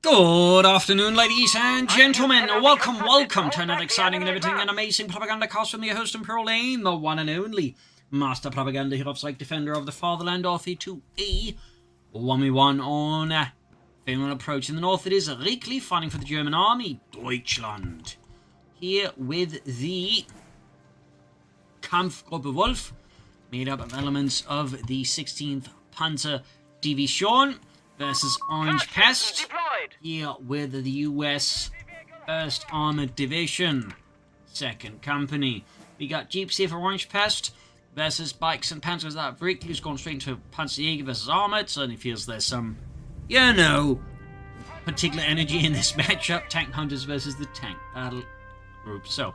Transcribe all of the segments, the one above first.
Good afternoon, ladies and gentlemen. Welcome to another exciting and everything and amazing Propagandacast from your host and Pearl Lane, the one and only Master Propaganda Hero Psych Defender of the Fatherland, author to a 1v1 on Faymonville approach. In the north, it is Reakly fighting for the German army, Deutschland. Here with the Kampfgruppe Wolf, made up of elements of the 16th Panzer Division versus Orangepest, here with the US 1st Armoured Division, 2nd Company. We got Jeeps here for Orangepest versus bikes and panzers that Reakly, who's gone straight into Panzerjaeger versus Armoured. Certainly feels there's some, particular energy in this matchup. Tank Hunters versus the Tank Battle Group. So,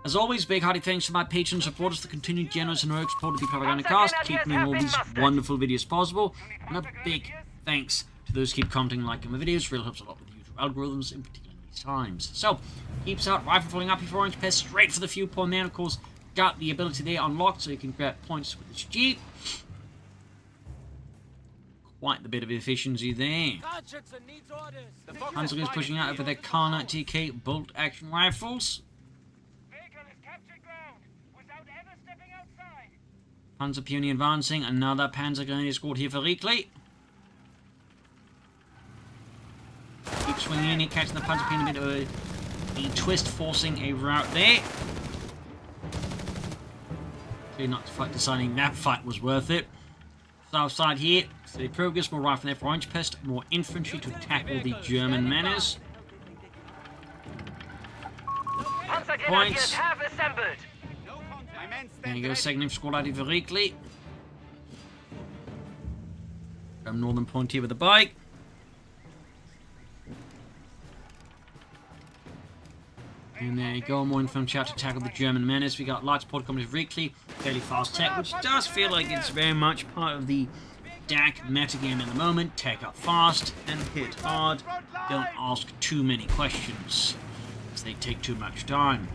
as always, big hearty thanks to my patron supporters, the continued generous and heroic support of the Propagandacast, keeping all these wonderful videos possible. And a big thanks to those who keep commenting and liking my videos. Really helps a lot with the YouTube algorithms, in particular in these times. So, keeps out rifle falling up here for Orangepest, straight for the fuel point there. Of course, got the ability there unlocked, so you can grab points with this Jeep. Quite the bit of efficiency there. Panzer is pushing out over their Karna DAK bolt action rifles. Panzer Pioneer advancing, another Panzer Grenadier squad here for Reakly. Keep swinging in, catching the Panzer Pioneer, a bit of a twist, forcing a route there. Clearly not quite deciding that fight was worth it. South side here, steady progress, more rifle there for Orangepest, more infantry to tackle the German menace. Points. There you go, second squad out for Reakly. From northern point here with the bike. And there you go, more infantry out to tackle the German menace. We got light support coming with Reakly, fairly fast tech, which does feel like it's very much part of the DAK metagame at the moment. Tech up fast and hit hard. Don't ask too many questions, as they take too much time.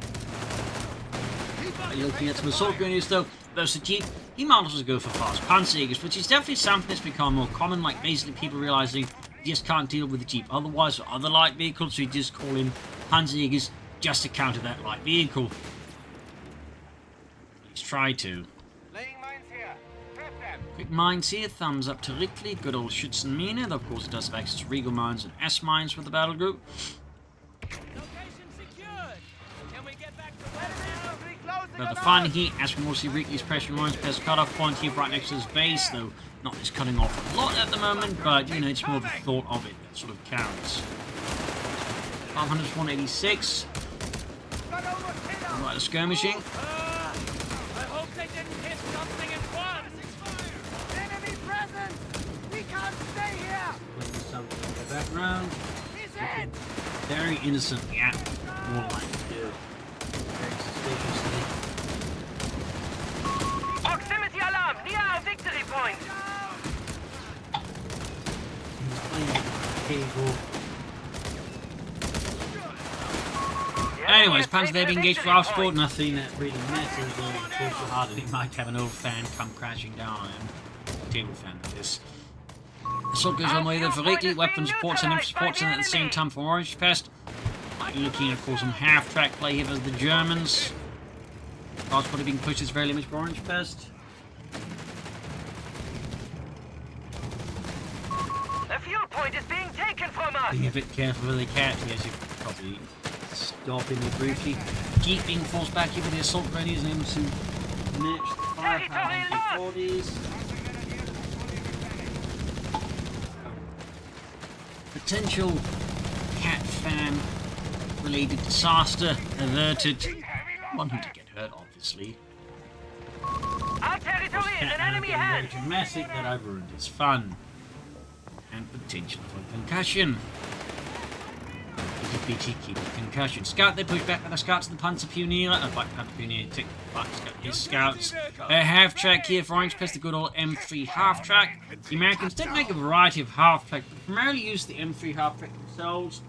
Looking at some assault grenadiers though, versus the Jeep, he might as well go for fast Panzerjaegers, which is definitely something that's become more common, like basically people realizing you just can't deal with the Jeep otherwise, or other light vehicles, so you just call in Panzerjaegers just to counter that light vehicle. Let's try to. Quick mines here, thumbs up to Reakly, good old Schützenmine, of course it does have access to Regal mines and S mines with the battle group. But the final heat, as we will see Reakly's pressure lines, best cutoff point here right next to his base, though not just cutting off a lot at the moment, but it's more the thought of it that sort of counts. 500 to 186. Right, skirmishing. I hope they didn't hit something in front. Enemy present! We can't stay here! Putting something in the background. He's hit! Very innocently at more like to do. Very suspiciously. Proximity alarm near our victory point! He's playing cable. Anyways, Panzer there being engaged for outsport, nothing that really matters, though he talks so hard that he might have an old fan come crashing down on him. Table fan of this. Assault goes on the way there for Reakly, weapon supports and infantry supports, and at the same time for Orangepest. Looking at, of course, some half-track play here for the Germans. Outsport being pushed is very limited for Orangepest. The fuel point is being taken from us! Being a bit careful with the cat, yes, you probably stopping it briefly. Jeep being forced back here with the assault grenadiers and able to match the firepower of the 40s. Potential cat fan related disaster averted. Wanting to get hurt, obviously. Our territory is an enemy hand! Very dramatic that I've ruined his fun. And potential for concussion. BT keep concussion. Scout, they push back with the scouts and the Panzer Pioneer. Panzer Pioneer tick back his scouts. Half-track here for Orangepest, the good old M3 half-track. The Americans did make a variety of half-track, but primarily used the M3 half-track themselves,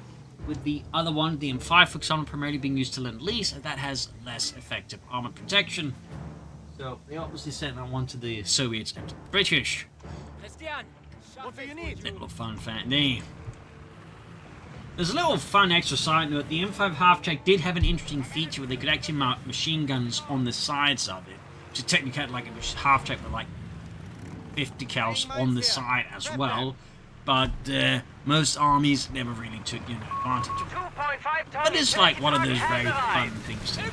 with the other one, the M5 for example, primarily being used to Lend-Lease, and that has less effective armor protection. So they obviously sent that one to the Soviets and to the British. What do you need? Little fun fact there. There's a little fun extra side note. The M5 half-track did have an interesting feature where they could actually mount machine guns on the sides of it. Which is technically like a half-track with like 50 cals on the side as well. But most armies never really took advantage of it. But it's like one of those very fun things to do,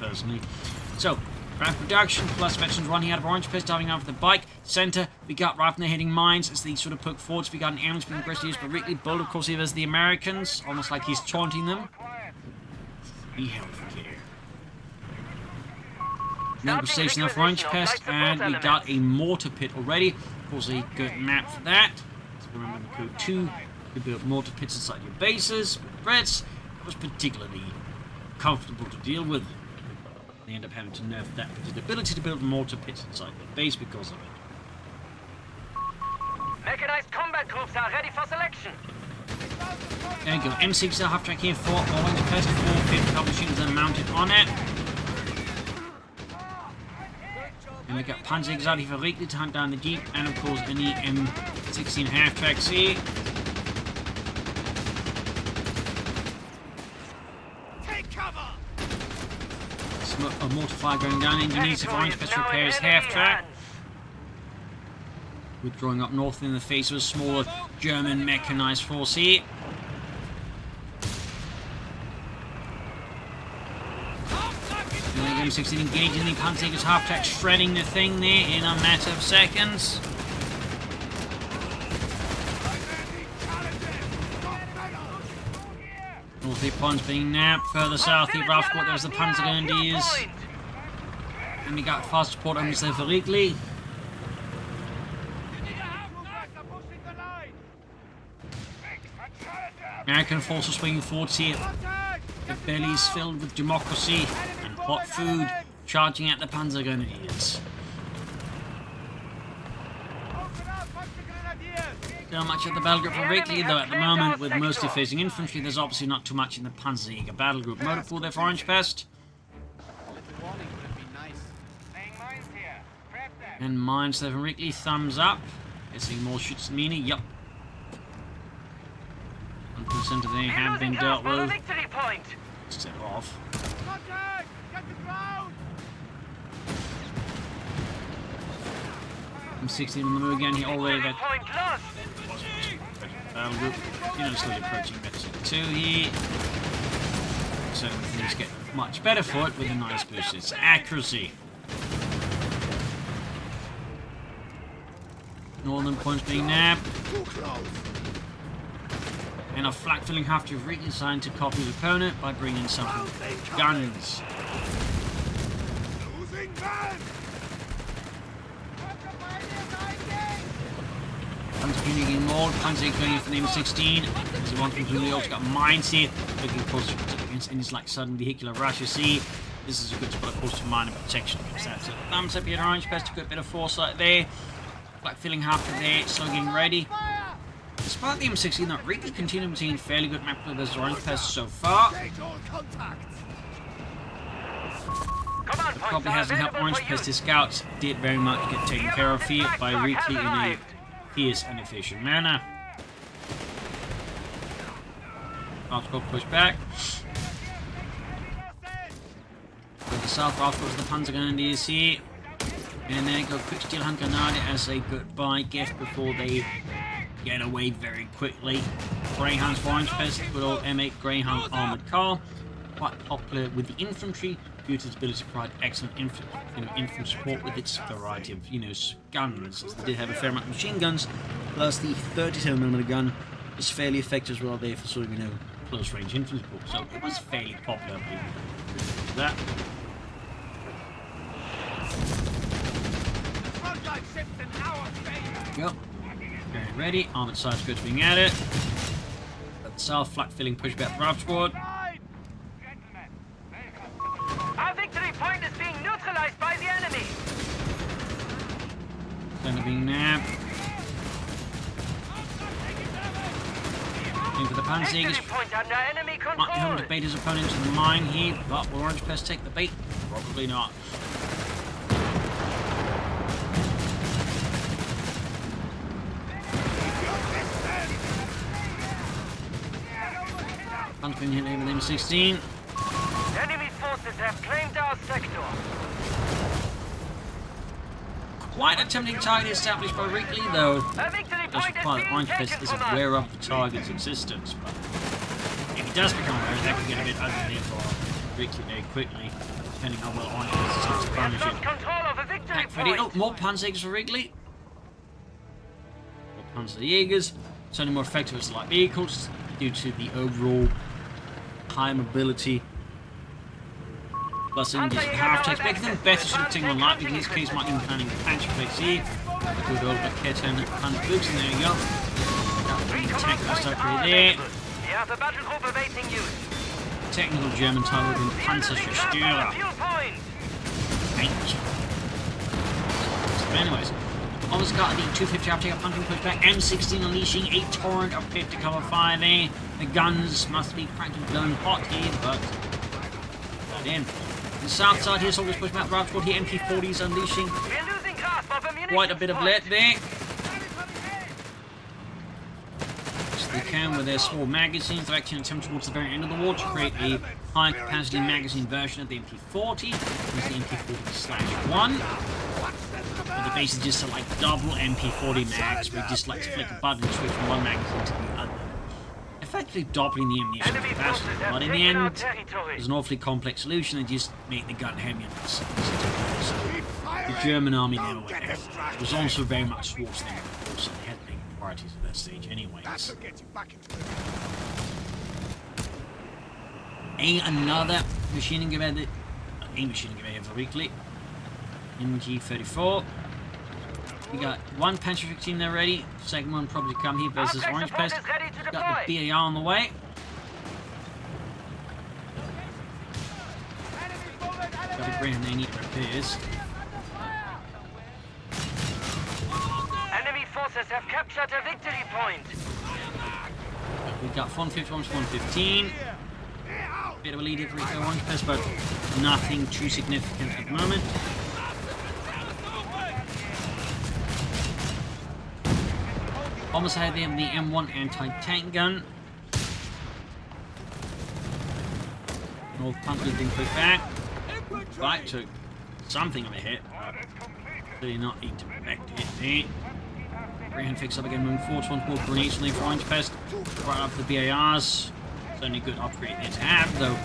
personally. So, rapid production plus veterans running out of Orangepest, diving out of the bike. Center, we got Rifleman hitting mines as they sort of poke forwards. We got an ambulance being aggressively used by Reakly. Bold, of course, here there's the Americans, almost like he's taunting them. Be healthcare. Medical station of Orangepest, and we got a mortar pit already. Of course, a good map for that. So remember the code 2. You build mortar pits inside your bases with threats. It was particularly comfortable to deal with. They end up having to nerf that particular ability to build mortar pits inside their base because of it. Mechanized combat groups are ready for selection. There you go. M6 half-track here for Orangepest. 450 top machines are mounted on it. And we got Panzerjaeger out here for Reakly to hunt down the Jeep, and of course any M16 half-tracks here. Take cover! A mortar fire going down. Engineers of Orangepest to repair his half-track. Withdrawing up north in the face of a smaller German mechanized force here. M16 engaging the Panzerjaeger's half-track, shredding the thing there in a matter of seconds. North here, ponds being napped. Further south here, Ralph Squad, there's the Panzerjaeger. And we got fast support on for Reakly. American forces swinging forwards here. Their bellies filled with democracy and hot food, charging at the Panzergrenadiers. So much at the battle group for Reakly, though at the moment, with mostly facing infantry, there's obviously not too much in the Panzerjaeger battle group. Motor pool there for Orangepest. And mines there for Reakly, thumbs up. Guessing more shoots than meaning, yup. 100% of they have been dealt with. Set off. M16 on the move again, he already got battle group, slowly approaching Metal 2 here. So things get much better for it with a nice boost. It's accuracy. Northern points being nabbed. And a flak filling half to Reakly designed to copy the opponent by bringing some guns. Panzer getting mauled. Panzer going in for the M16. As he wants completely also got mines here. Looking close against any like sudden vehicular rush. You see, this is a good spot, of course, for mine protection against that. So thumbs up here, Orangepest, a good bit of foresight there. Flak filling half of there, so getting ready. Despite the M16, that Reakly continued to maintain fairly good map with his Orangepest so far. Probably hasn't helped Orangepest. His scouts did very much get taken care of here by Reakly in a fierce and efficient manner. Article push back. With the south, Article to the Panzergrenadiers here. And then go quick steel hand grenade as a goodbye gift before they get away very quickly. Greyhounds for Orangepest, good old M8 Greyhound armored car. Quite popular with the infantry due to its ability to provide excellent infantry support with its variety of guns. As they did have a fair amount of machine guns, plus the 37mm gun was fairly effective as well there for sort of close range infantry support. So it was fairly popular. That. Go. Very ready. Armored side scouts being added. At the south, flak filling pushback the Ralph Squad. Our victory point is being neutralized by the enemy. Center being nabbed. Into the Panzerjaeger. Might be able to bait his opponent to the mine here, but will Orangepest take the bait? Probably not. Panzer being hit over the M16. Enemy forces have claimed our sector. Quite a tempting target established by Reakly, though. A victory Just point reply is that being Orangepest taken isn't from us. aware of the target's existence, but if he does become aware, that could get a bit ugly for Reakly very quickly, depending on how well Orangepest decides to We have punish lost it. control of a victory Back ready. point. Oh, more Panzerjaegers for Reakly. More Panzerjaegers. Certainly more effective as light vehicles due to the overall high mobility. Plus, in just half tanks, making them better shooting on light. In this case, might even planning Panzerjaeger here. A good old Raketen and Panzerjaeger. There you go. Got the tank that's upgrade there. We have a battle group awaiting you. Technical German title in Panzerjaeger. Fuel point. So anyways, almost got the 250 after take punching pushback. M16 unleashing a torrent of 50 cover fire there. The guns must be cranking blowing hot here, but not in. The south side here, soldiers pushback right toward here. MP40s unleashing We're losing grasp of ammunition. quite a bit of lead there. So they can with their small magazines. They're actually attempt towards the very end of the war to create a high capacity magazine version of the MP40. There's the MP40/1. But the base is just a like double MP40 mags, where you just like to flick a button and switch from one magazine to the other. Effectively doubling the ammunition Enemy capacity, forces have but in the taken our end, territory. it's an awfully complex solution and just make the gun heavier. So the German army now it was also very much Schwarzenegger, so they had big priorities at that stage anyways. Another machining gewehr, a machining gewehr for Reakly. MG34. We got one Panzerjaeger team there ready. Second one probably to come here versus Orangepest. Got the BAR on the way. Got a grand they need repairs. Enemy forces have captured a victory point. We got 151 to 115. Bit of a lead here for Orangepest, but nothing too significant at the moment. Almost ahead there the M1 anti-tank gun. North Panther being put back. Right, took something of a hit. Really not need to expect it there. Greyhound fix up again, moving forward. One more grenades from the Orangepest. Right up for the BARs. Certainly a good upgrade there to have, though.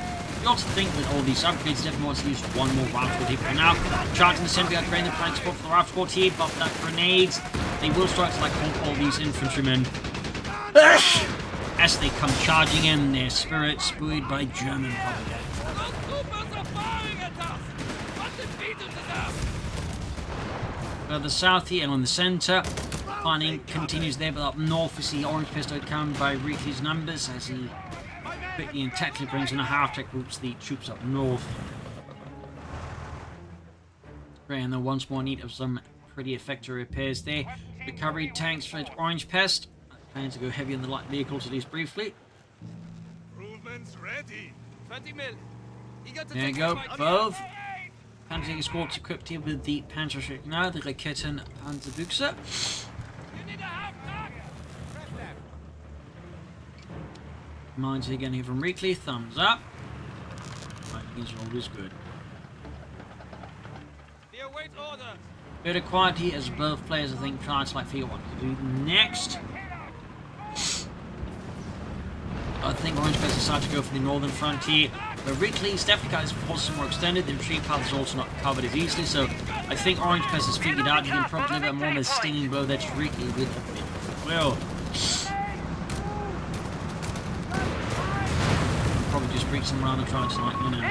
You also think with all these upgrades, definitely wants to use one more rifle squad here for now. Charging the center, drain the flank support for the rifle squad here, buff that grenades. They will start to like hold all these infantrymen as they come charging in, their spirits buoyed by German propaganda. Further south here and on the center, planning continues there, but up north we see Orangepest outcome by Reakly's numbers as he quickly and tactically brings in a half-track groups the troops up north. And then once more need of some pretty effective repairs there. Recovery tanks for Orangepest. Planning to go heavy on the light vehicles at least briefly. Improvements ready. 20 mil. There you go, both Panzerjaeger squads equipped here with the Panzerjaeger now, the Raketen Panzerjaeger. Mines again here from Reakly, thumbs up. These are always good. Bit of quality as both players I think try to like figure out what to do next. I think Orangepest decided to go for the northern frontier. But Reakly's definitely got his forces more extended. The retreat path is also not covered as easily, so I think Orangepest has figured out he can probably deliver more of a stinging blow that's Reakly with a bit of will. Probably just breach them around and try to like, you know,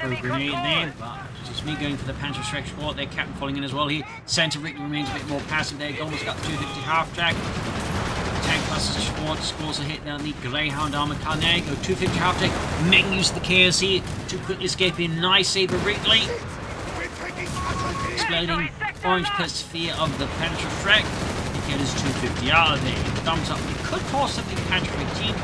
throw a grenade there, but it's just me going for the Panzerjaeger squad. Their captain falling in as well here. Centre Reakly remains a bit more passive there. Gold's got 250 half track. Tank plus squad scores a hit down the Greyhound armor car. There you go, 250 half track. Making use of the chaos here to quickly escape in. Nice saber Reakly. Exploding Orangepest fear of the Panzerjaeger. He gets his 250 out of there. Thumbs up. It could cause something Panzerjaeger 18.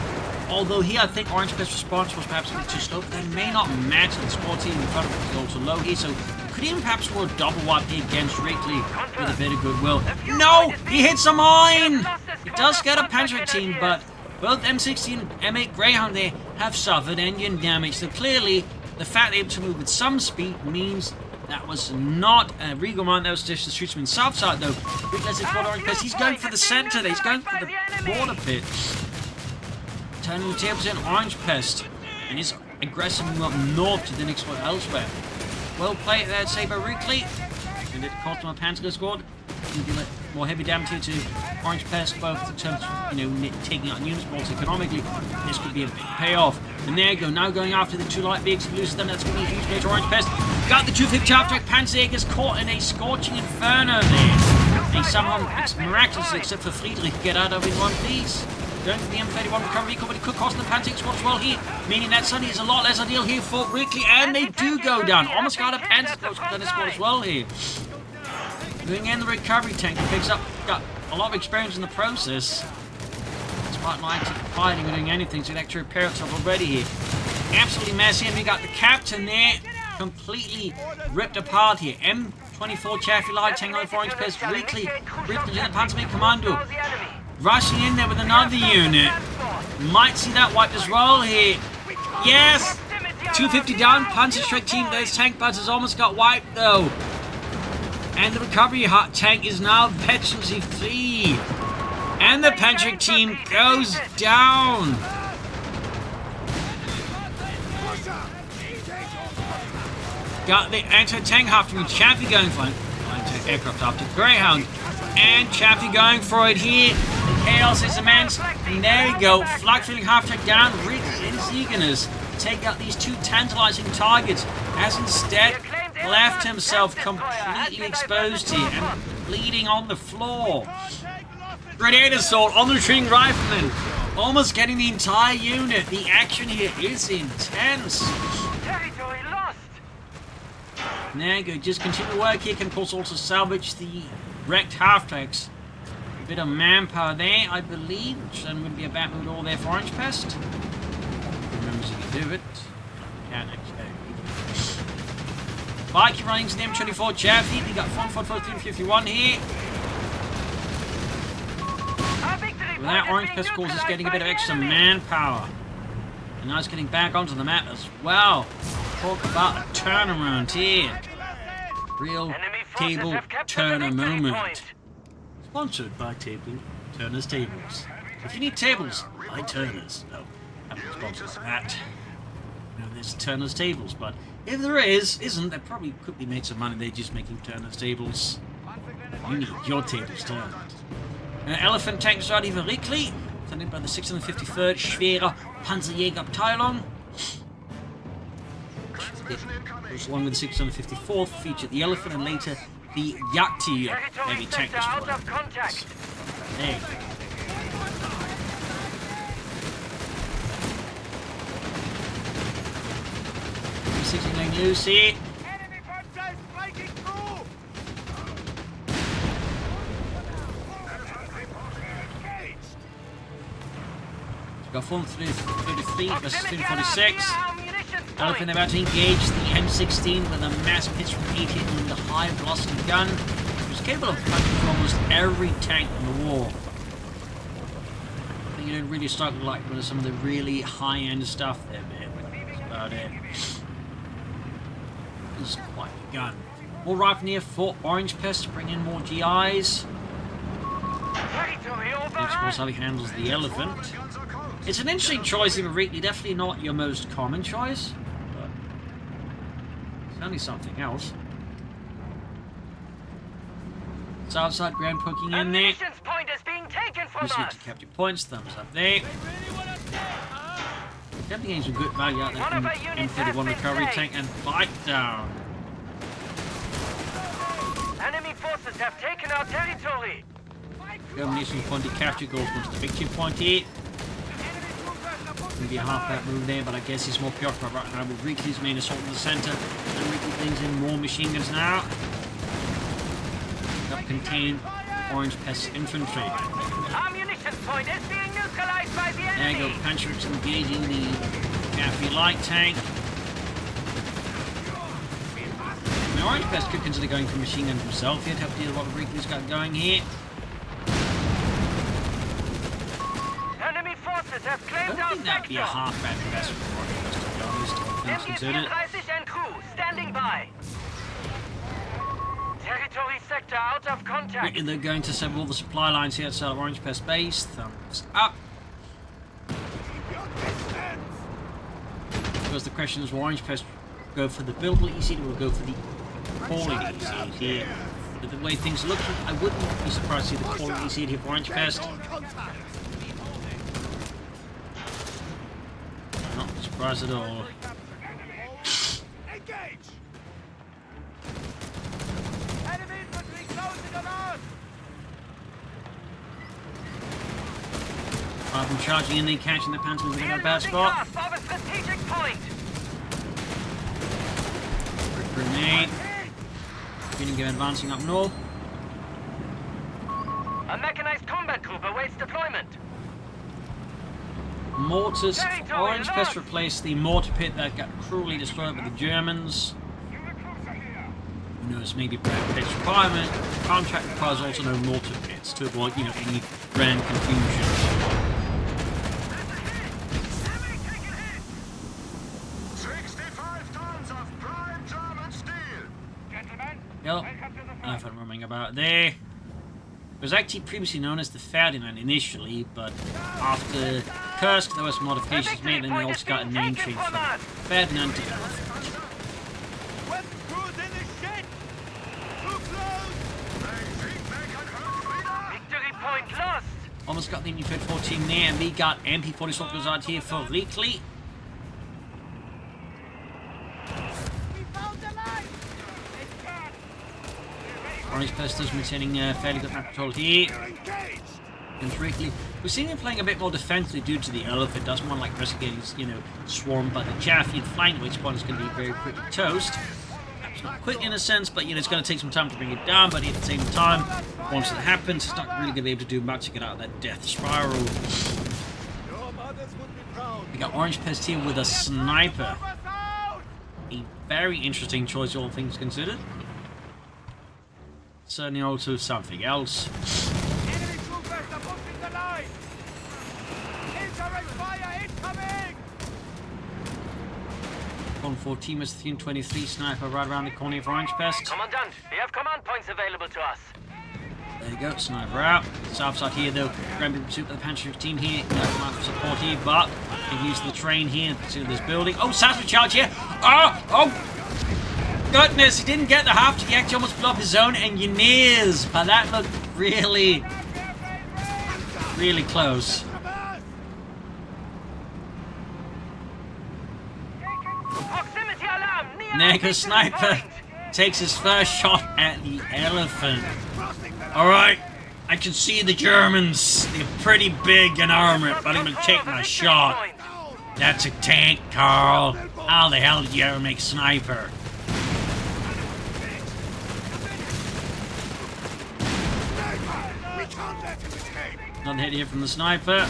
Although here I think Orangepest's response was perhaps a bit too slow, but they may not match the squad team in front of him is also low here, so could even perhaps score a double wipe here against Reakly with a bit of goodwill. No! He hits a mine! He does get a Panzerjaeger team, but Both M16 and M8 Greyhound there have suffered engine damage. So clearly, the fact they're able to move with some speed means that was not a Regal mine. That was just the shootsman south side, though. Let's explore Orangepest. He's going for the center there. He's going for the border pit. Turning the tables in Orangepest. And he's aggressive move up north to then exploit elsewhere. Well played there, say by Reakly. And it cost him a Panzerjaeger squad. And give it more heavy damage here to Orangepest, both in terms of, taking out units, but also economically. This could be a big payoff. And there you go, now going after the 2 light vehicles, loses them. That's going to be a huge blow to Orangepest. Got the 250 half-track Panzerjaeger's caught in a scorching inferno there. They somehow, miraculously, except for Friedrich, get out of in one piece. Going for the M31 recovery vehicle, but it could cost the Panzerjaeger squad as well here, meaning that suddenly is a lot less ideal here for Reakly, and they do go down. Almost got a Panzerjaeger squad as well here. Doing in the recovery tank, he picks up, got a lot of experience in the process. Despite not actually fighting or doing anything, so he actually repair itself already here. Absolutely messy, and we got the captain there, completely ripped apart here. M24 Chaffee light tank on the Orangepest, Reakly ripped into the Panzerjaeger commando. Rushing in there with another unit. Might see that wiped as well here. Yes! 250 down, Panzerjaeger team, those tank buzzers almost got wiped though. And the recovery tank is now veterancy free. And the Panzerjaeger team goes down. Got the anti-tank half-track Chaffee going for it. Anti-aircraft after Greyhound. And Chaffee going for it here. The chaos is immense. And there you go. Flag filling half-track down. Reakly in his eagerness to take out these 2 tantalizing targets. Has instead left himself completely exposed here and bleeding on the floor. Grenade assault on the retreating rifleman. Almost getting the entire unit. The action here is intense. Territory lost. There you go. Just continue work here. Can of course also salvage the wrecked half-tracks. A bit of manpower there, I believe, which then would be a bad move all there for Orangepest. Remembers he can do it. Can't actually. Viking running to the M24 Chaffee. We got 144-351 here. Well, that Orangepest course is getting a bit of extra manpower. And now it's getting back onto the map as well. Talk about a turnaround here. Real table turner moment. Sponsored by Turner's Tables. If you need tables, buy Turner's. No, I'm not sponsored by that. No, there's Turner's Tables, but if there isn't, there probably could be made some money. They're just making Turner's Tables. You need your tables turned. Elephant tank started for Reakly, sent by the 653rd Schwerer Panzerjaeger goes along with the 654th, featured the Elephant and later the Yakti heavy tank destroyer. There you go. Signaling loose here. Enemy bombs breaking through. Got 433 versus 346. Elephant about to engage the M16 with a mass pitch from 80 and the high velocity gun, which is capable of punching almost every tank in the war. I think you don't really start with like some of the really high-end stuff there, man. That's about it. This is quite a gun. More rifle near for Orangepest to bring in more GIs. Of course, how he handles the Elephant. It's an interesting choice in Reakly, definitely not your most common choice, but certainly something else. Southside ground poking in there. Just need to capture points, thumbs up there. Definitely getting some good value out there from M31 recovery tank and bite down. Enemy forces have taken our territory. Termination point to capture goes onto the victory point here. Going to be a half-back move there, but I guess he's more preoccupied right now with Reakly's main assault in the center. And Reakly brings in more machine guns now. Up contain Orangepest infantry. Ammunition point is being neutralized by the enemy. There you go, Panzerjaeger's engaging the Chaffee light tank. Now Orangepest could consider going for machine guns himself. He'd have to deal with what Reakly's got going here. USF I claimed don't our think that'd be a sector. half bad investment for Orangepest, to be honest, all things considered. MG-34 and crew, standing by. Territory sector out of contact. They're going to sever all the supply lines here outside of Orangepest base. Thumbs up. Because the question is, will Orangepest go for the buildable EC or will go for the quality EC here? But the way things are looking, I wouldn't be surprised to see the quality EC here for Orangepest. Not surprised at all. Enemy infantry closing on us. Rather than charging in, they catching the Panzerjaeger in a bad spot. Of a strategic point. Grenade. Feeling him advancing up north. A mechanized combat group awaits deployment. Mortars. Orangepest replaced the mortar pit that got cruelly destroyed by the Germans. Who knows, maybe pit's requirement. Contract requires also no mortar pits to avoid, you know, any grand confusion. 65 tons of prime German steel. Gentlemen, Yep. Nothing roaming about there. It was actually previously known as the Ferdinand initially, but after Kursk there was some modifications made and they also got a name change from Ferdinand to Elephant. West crews in the shed. Too close. Victory point lost. Almost got the MP-14 there, and we got MP-40 soldiers out here for Reakly. We found the line. It's gone. Orangepest is maintaining fairly good map control here. Against Reakly. We're seeing him playing a bit more defensively due to the Elephant. Doesn't want to like risk getting, you know, swarmed by the Chaffee and flank, which one is going to be very quickly toast. Perhaps not quick in a sense, but you know, it's going to take some time to bring it down, but at the same time, once it happens, it's not really going to be able to do much to get out of that death spiral. We got Orangepest here with a sniper. A very interesting choice, all things considered. Certainly also something else. Enemy troopers are pushing the line. Infrared fire incoming. 114 was 323 sniper right around the corner of Orangepest. Commandant, we have command points available to us. There you go, sniper out. South side here though, Grand pursuit of the Panzerjaeger team here. No command for support here, but they use the train here in pursuit of this building. Oh, Sassy charge here! Oh! Goodness, he didn't get the half, he actually almost blew up his own engineers, but that looked really, really close. Proximity alarm near. Nego Sniper takes his first shot at the Elephant. Alright, I can see the Germans. They're pretty big and armored, but I'm gonna take my shot. That's a tank, Carl. How the hell did you ever make Sniper? Another hit here from the Sniper.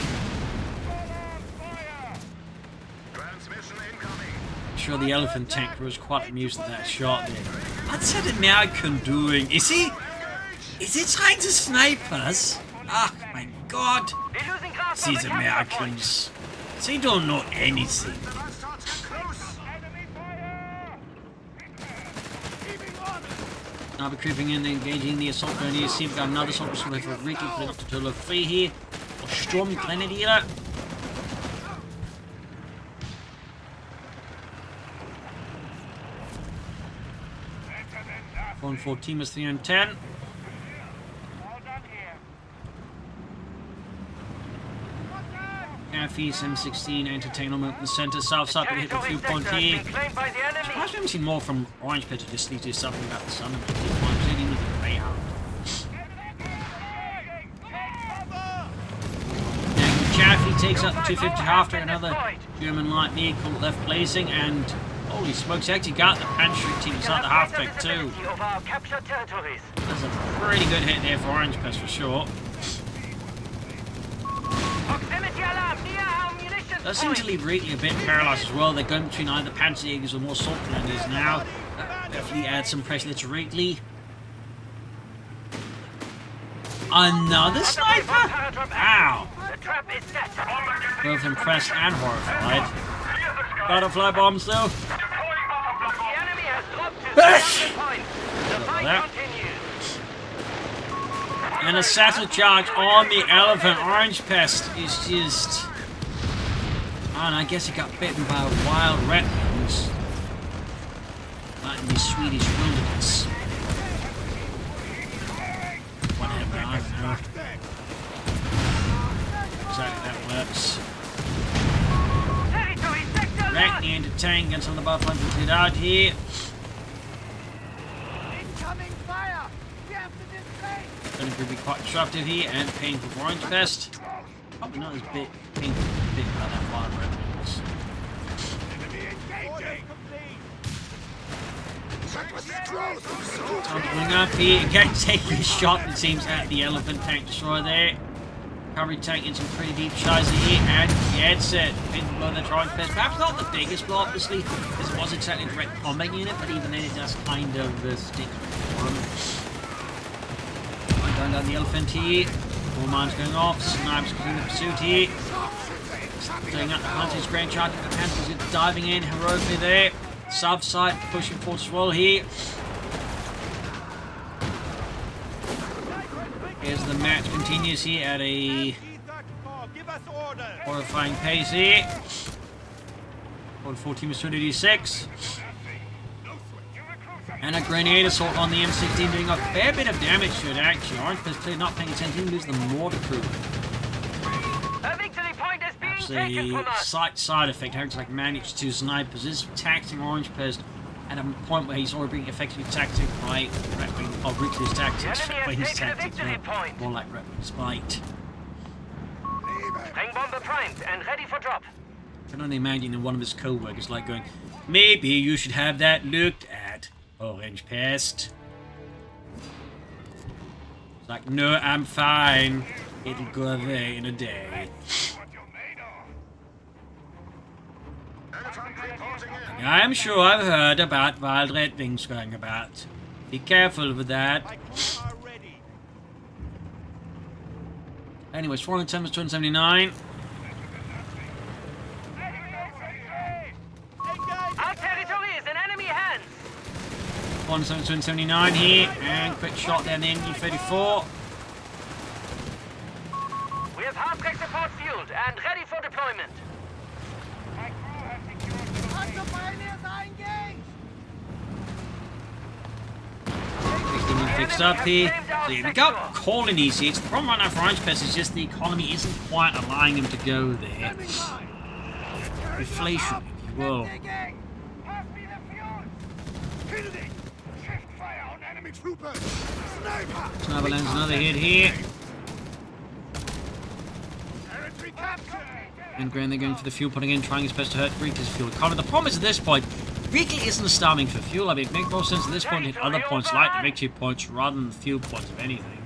Transmission incoming. I'm sure the Elephant tanker was quite amused at that shot there. What's that American doing? Is he trying to snipe us? Ah, my God. We're losing ground for These the Americans. They don't know anything. The bastards get close. enemy fire. Keeping on. Now we're creeping in, engaging the assault grenadier. See, we've got another assault pursuit for Reakly, putting up to a total of 3 here. Or Storm Grenadier. 114 was 310. All done here. Caffees M16 entertainment in the center, south side, but hit the few point here. Claimed by the enemy. Surprised we haven't seen more from Orangepest to just need to do something about the sun and 50 points. They need a layout. Chaffee takes out the 250 after another German light vehicle left blazing, and holy smokes, he actually got the Panzerjaeger team inside the half-deck too. Of our captured territories. That's a pretty good hit there for Orangepest for sure. Proximity alarm near our munitions Does seem to leave Reakly a bit paralyzed as well. They're going between either Panzerjaegers or more assault grenadiers now. Definitely add some pressure there to Reakly. Another sniper? Ow! The trap is set. Both impressed and horrified. Butterfly bombs though. The enemy has dropped to the point. The fight that. continues. And a satellite charge on the elephant. Orangepest is just... And I guess he got bitten by wild reptiles. Like in the Swedish wilderness. Whatever, I don't know. Exactly that works. Territory sector Reakly anti-tank against some of the butterflies we did out here. incoming fire. We have to displace. Going to be quite disruptive here and painful for Orangepest. Probably not as big painful bit by that wild reptiles. Tom coming up here, again taking a shot it seems at the elephant tank destroyer there. Recovery tank in some pretty deep shots here and gets it. Pin below the Orangepest. Perhaps not the biggest blow obviously, because it was exactly a direct combat unit, but even then it does kind of stick for him. Going down the elephant here. All mines going off, snipers in the pursuit here. Doing up the Hunters, grand charge, the Panthers are diving in heroically there. South side pushing forward as well here. Here's the match continues here at a horrifying pace here. 14 was 286. And a grenade assault on the M16 doing a fair bit of damage to it actually. Orangepest clearly not paying attention, lose the mortar crew. A victory point is being It's taken from a us. side effect, having to like manage two snipers is taxing Orangepest at a point where he's already being effectively tactic by Reakly's tactics. The enemy By has his taken a tactics, victory no, point. more like Reakly's spite. Spring bomber primed and ready for drop. I can only imagine that one of his co-workers like going, maybe you should have that looked at, Orangepest. It's like, no, I'm fine. It'll go away in a day. I'm sure I've heard about wild red things going about. Be careful with that. Anyways, 410 was 279. Our territory is in enemy hands. 279 here, and quick shot there in the NG-34. We have half-track support fueled and ready for deployment. Everything fixed up here. So yeah, we got colonies here. It's the problem right now for Orangepest is just the economy isn't quite allowing him to go there. Inflation, if you will. Sniper lands another hit here. And Grand, they're going for the fuel, putting in, trying his best to hurt Reakly's fuel economy. The problem is at this point, Reakly isn't starving for fuel. I mean, it makes more sense at this point to hit other points like the victory points rather than the fuel points of anything.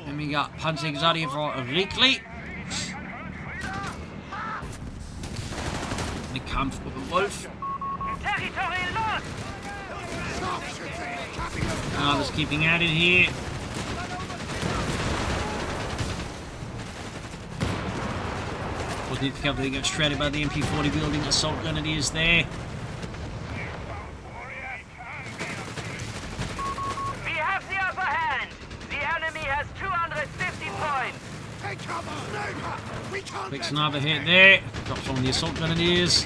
And we got Panzerjaeger out here for Reakly. The Kampf with the Wolf. Territory lost. Others keeping at it here. We'll need to cover they get shredded by the MP40 building assault grenadiers there. We have the upper hand. The enemy has 250 points. Quick sniper hit there. Drops on the assault grenadiers.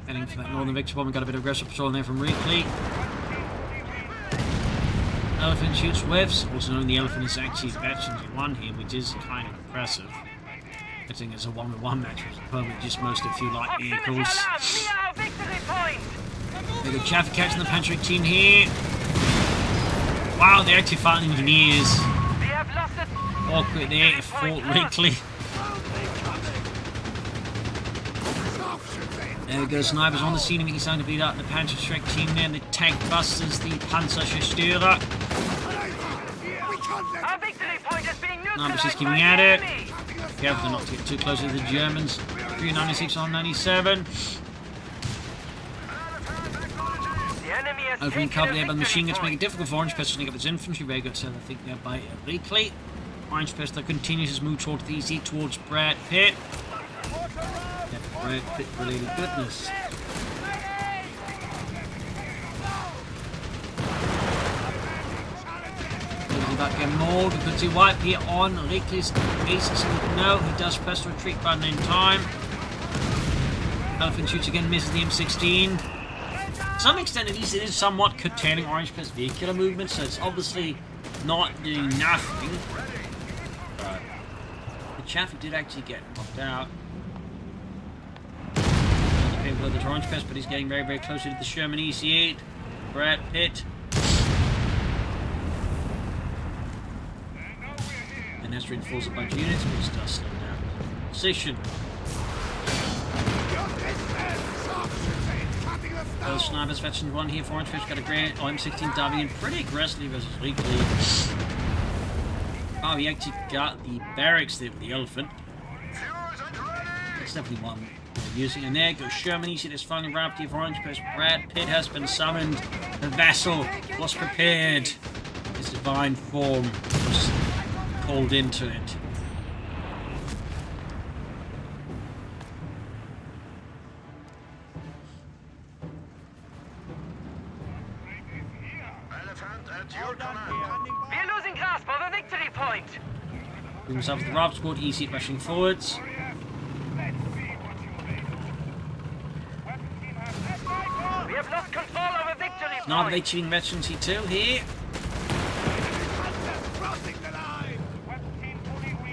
Heading for that northern victory bomb. We got a bit of aggressive patrol in there from Reakly. Elephant shoots whiffs. Also knowing the elephant is actually veterans in one here, which is kind of impressive. I think it's a 1v1 match with probably just most of a few light vehicles. Big of chaff catching the Panzerjaeger team here. Wow, they're actually fighting engineers. Awkward there to Fort Reakly. There we go, snipers on the scene, and we can start to beat up the Panzerjaeger team there, and the tank busters, the Panzerjaeger. Snipers just keeping at it. Careful not to get too close to the Germans. 396 on 97. enemy has Over in taken cover a there by the victory machine guns, making point. it difficult for Orangepest to sneak up its infantry. Very good set, I think, there by Reakly. Orangepest though continues his move towards the east towards Brad Pitt. Brad Pitt related goodness. About to get more because he wiped here on Reakly's bases. No, he does press the retreat button in time. Elephant shoots again, misses the M16. To some extent, at least it is somewhat curtailing Orangepest's vehicular movement, so it's obviously not doing nothing. But the Chaffee did actually get knocked out. Below the Orangepest, but he's getting very, very close to the Sherman EC8. Brad Pitt. And that's reinforced a bunch of units, but it does slow down position. Those snipers fetching one here for Orangepest. Got a great M16 diving in pretty aggressively versus Reakly. Oh, he actually got the barracks there with the elephant. That's definitely one we're using. And there goes Sherman. You see this finally wrapped here for Orangepest. Brad Pitt has been summoned. The vassal was prepared. His divine form was called into it. We're losing grasp of a victory point. He himself with the Rob squad, easy rushing forwards. We have lost control of a victory Now they point. cheating veterans too here.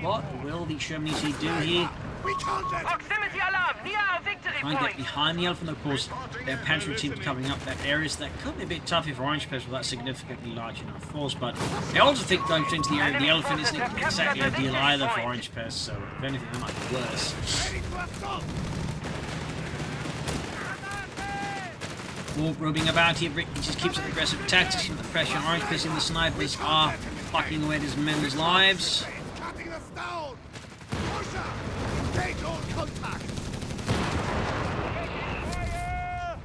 What will the Sherman EC do here? Proximity alarm near our victory Trying to get point. behind the elephant, of course. Their infantry teams covering up that areas that could be a bit tougher for Orangepest without significantly large enough force, but I also think going into the area of the elephant isn't exactly ideal either for Orangepest, so if anything that might be worse. More roving about here, Rick just keeps up aggressive tactics from the pressure on Orangepest, and the snipers are fucking away at his men's lives.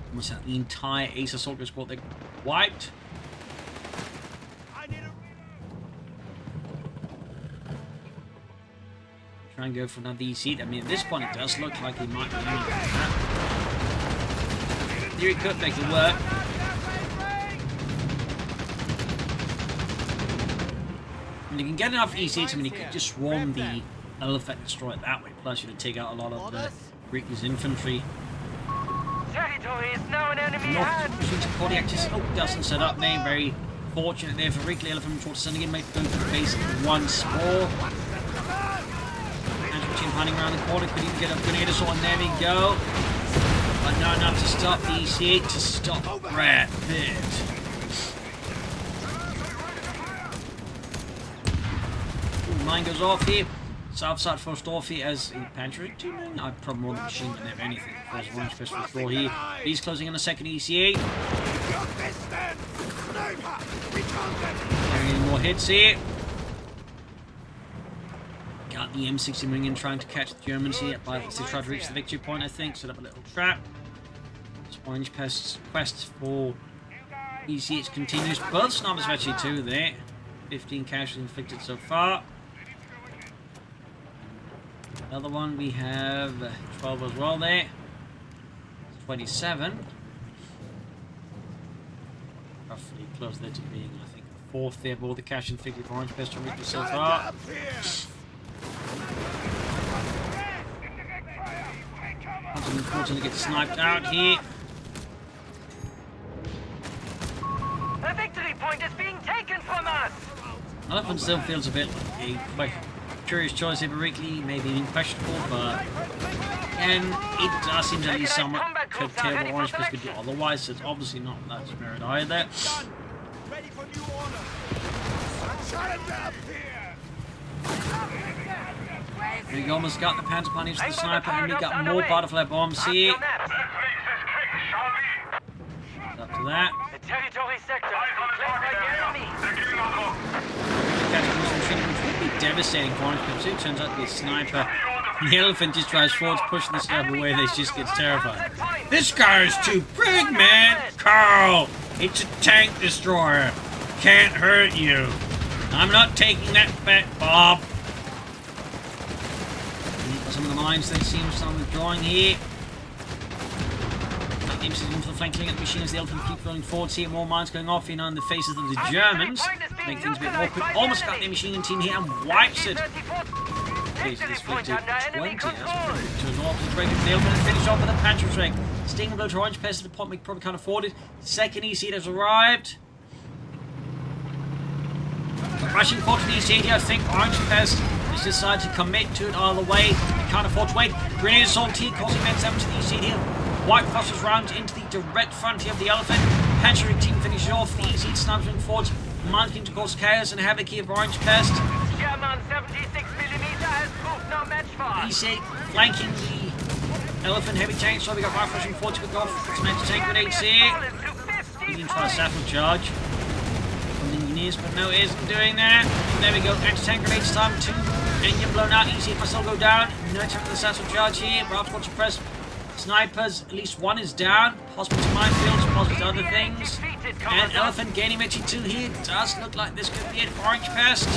Almost out the entire Ace Assault squad they wiped. Try and go for another EC. I mean, at this point it does look like he might be aiming for that. Here he could make it work. And you can get enough ECs, I mean, he could just swarm the elephant and destroy it that way. Plus, you would take out a lot of the Reakly's infantry. Territory is now in enemy hands. North Kodiak just doesn't set up there. Very fortunate there for Reakly. Elephant Torch sending in, make go to the base once more. Andrew team hiding around the corner, could even get a grenade assault, and there we go. But not enough to stop the EC8, to stop Brad Pitt. Mine goes off here. South side first off here as a Panzerjaeger 2 man. I'd probably more than machine gun than anything. First Orangepest withdraw here. He's closing on the second ECA. Getting any more hits here. Got the M60 moving in, trying to catch the Germans here. But they try to reach the victory point, I think. Set up a little trap. Orangepest's quest for ECH continues. Both snipers actually too there. 15 casualties inflicted so far. Another one, we have 12 as well there. 27. Roughly close there to being, I think, a fourth there of all the cash inflicted for Orangepest to reach so far. Unfortunately get sniped out here. The victory point is being taken from us. Elephant still feels a bit like a quite curious choice here for Reakly, maybe even questionable, but and it does seem to at least somewhat curtail what Orangepest could do otherwise, so it's obviously not that spirit either. Ready for new order. We almost got the Panzer Pioneers for the sniper, and we got more butterfly bombs here. Up Up to that. the territory sector is claimed by the enemy. Which would be devastating for Orangepest. It turns out to be a sniper. And the elephant just drives forwards, pushing the sniper away. They just gets terrified. This guy is too big, man! Carl! It's a tank destroyer. Can't hurt you. I'm not taking that bet, Bob. Some of the mines that seem some withdrawing here. Into the flanking at the machine as the Elephant keeps rolling forward. See more mines going off in on the faces of the Germans. Make things a bit more quick. Almost got the machine team here and wipes it. This flipped to 20. That's to an awful break. The Elephant finished off with a Panzerjaeger. Stinging blow to Orangepest at the point we probably can't afford it. Second EC has arrived. Rushing forward to the EC here, I think Orangepest has decided to commit to it all the way. They can't afford to wait. Grenade assault here, causing men 7 to the EC here. White Foster's rounds into the direct frontier of the Elephant. Panzerjaeger team finishes off. The EC snipers moving forwards. Mines begin to cause chaos and havoc here of Orangepest. German 76mm has proved no match for us. EC flanking the Elephant heavy tank, so we got White Foster moving forward to quick off. Some anti-tank grenades here. He's going to try a satchel charge from the engineers, but no, it isn't doing that. There we go. Anti-tank grenades time. 2 engine blown out. EC if I still go down. No attempt for the satchel charge here. Perhaps watch the press. Snipers, at least one is down. Possible to minefields, possible to other things. And Elephant gaining Metri 2 here. Does look like this could be it for Orangepest.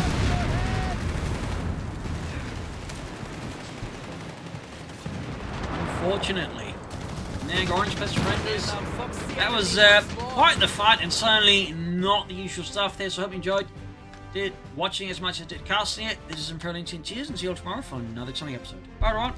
Unfortunately. There go Orangepest surrenders. That was quite the fight and certainly not the usual stuff there. So I hope you enjoyed watching as much as I did casting it. This is Imperial Cheers and see you all tomorrow for another exciting episode. Bye everyone.